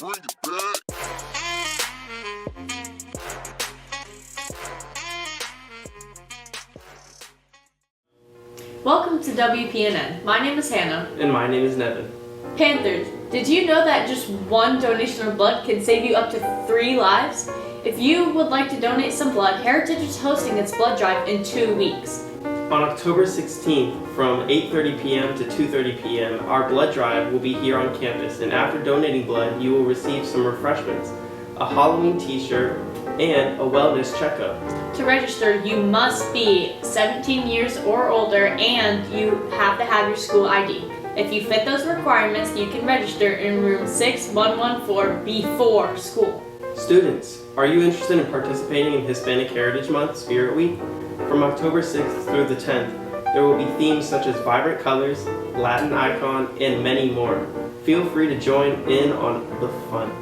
Bring it back. Welcome to WPNN. My name is Hannah. And my name is Nevin. Panthers, did you know that just one donation of blood can save you up to 3 lives? If you would like to donate some blood, Heritage is hosting its blood drive in 2 weeks. On October 16th, from 8:30 p.m. to 2:30 p.m., our blood drive will be here on campus, and after donating blood, you will receive some refreshments, a Halloween t-shirt, and a wellness checkup. To register, you must be 17 years or older, and you have to have your school ID. If you fit those requirements, you can register in room 6114 before school. Students, are you interested in participating in Hispanic Heritage Month Spirit Week? From October 6th through the 10th, there will be themes such as vibrant colors, Latin icon, and many more. Feel free to join in on the fun.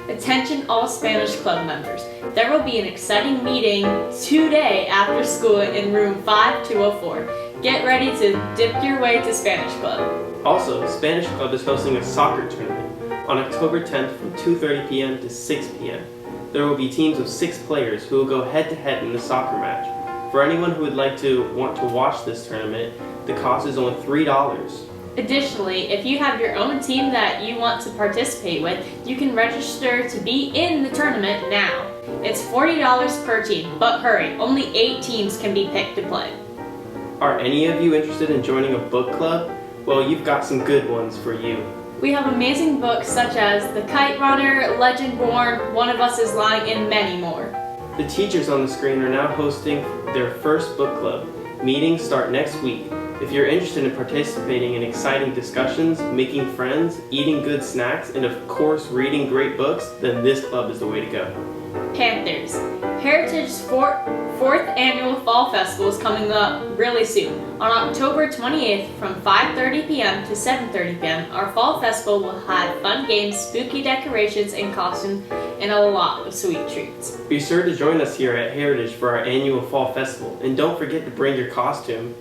Attention all Spanish Club members. There will be an exciting meeting today after school in room 5204. Get ready to dip your way to Spanish Club. Also, Spanish Club is hosting a soccer tournament on October 10th from 2:30 p.m. to 6 p.m. There will be teams of 6 players who will go head-to-head in the soccer match. For anyone who would want to watch this tournament, the cost is only $3. Additionally, if you have your own team that you want to participate with, you can register to be in the tournament now. It's $40 per team, but hurry, only 8 teams can be picked to play. Are any of you interested in joining a book club? Well, you've got some good ones for you. We have amazing books such as The Kite Runner, Legend Born, One of Us is Lying, and many more. The teachers on the screen are now hosting their first book club. Meetings start next week. If you're interested in participating in exciting discussions, making friends, eating good snacks, and of course reading great books, then this club is the way to go. Panthers. Heritage's fourth annual Fall Festival is coming up really soon. On October 28th from 5:30 p.m. to 7:30 p.m., our Fall Festival will have fun games, spooky decorations and costumes, and a lot of sweet treats. Be sure to join us here at Heritage for our annual Fall Festival, and don't forget to bring your costume.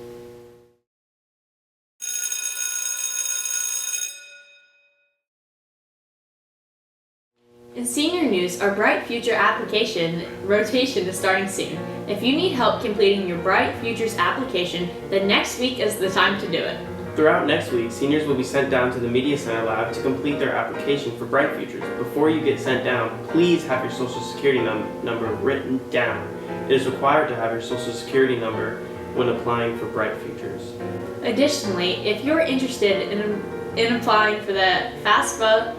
In senior news, our Bright Future application rotation is starting soon. If you need help completing your Bright Futures application, then next week is the time to do it. Throughout next week, seniors will be sent down to the Media Center lab to complete their application for Bright Futures. Before you get sent down, please have your Social Security number written down. It is required to have your Social Security number when applying for Bright Futures. Additionally, if you're interested in applying for the FAFSA,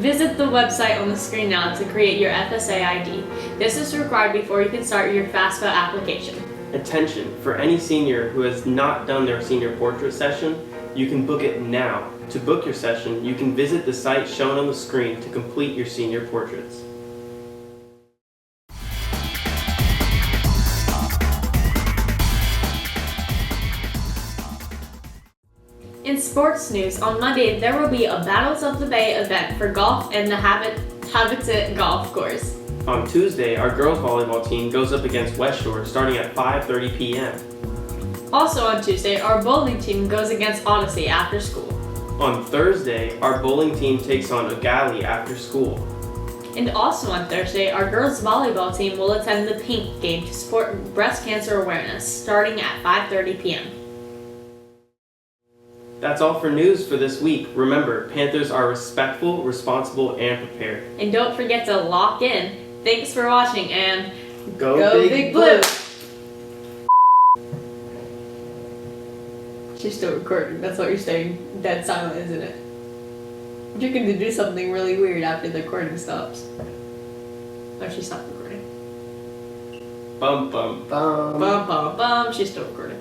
visit the website on the screen now to create your FSA ID. This is required before you can start your FAFSA application. Attention, for any senior who has not done their senior portrait session, you can book it now. To book your session, you can visit the site shown on the screen to complete your senior portraits. In sports news, on Monday there will be a Battles of the Bay event for golf and the Habitat Golf Course. On Tuesday, our girls volleyball team goes up against West Shore starting at 5:30 p.m. Also on Tuesday, our bowling team goes against Odyssey after school. On Thursday, our bowling team takes on Ogali after school. And also on Thursday, our girls volleyball team will attend the Pink game to support breast cancer awareness starting at 5:30 p.m. That's all for news for this week. Remember, Panthers are respectful, responsible, and prepared. And don't forget to lock in. Thanks for watching and Go Big Blue! She's still recording. That's what you're staying dead silent, isn't it? You're going to do something really weird after the recording stops. Oh, she stopped recording. Bum bum bum. Bum bum bum. She's still recording.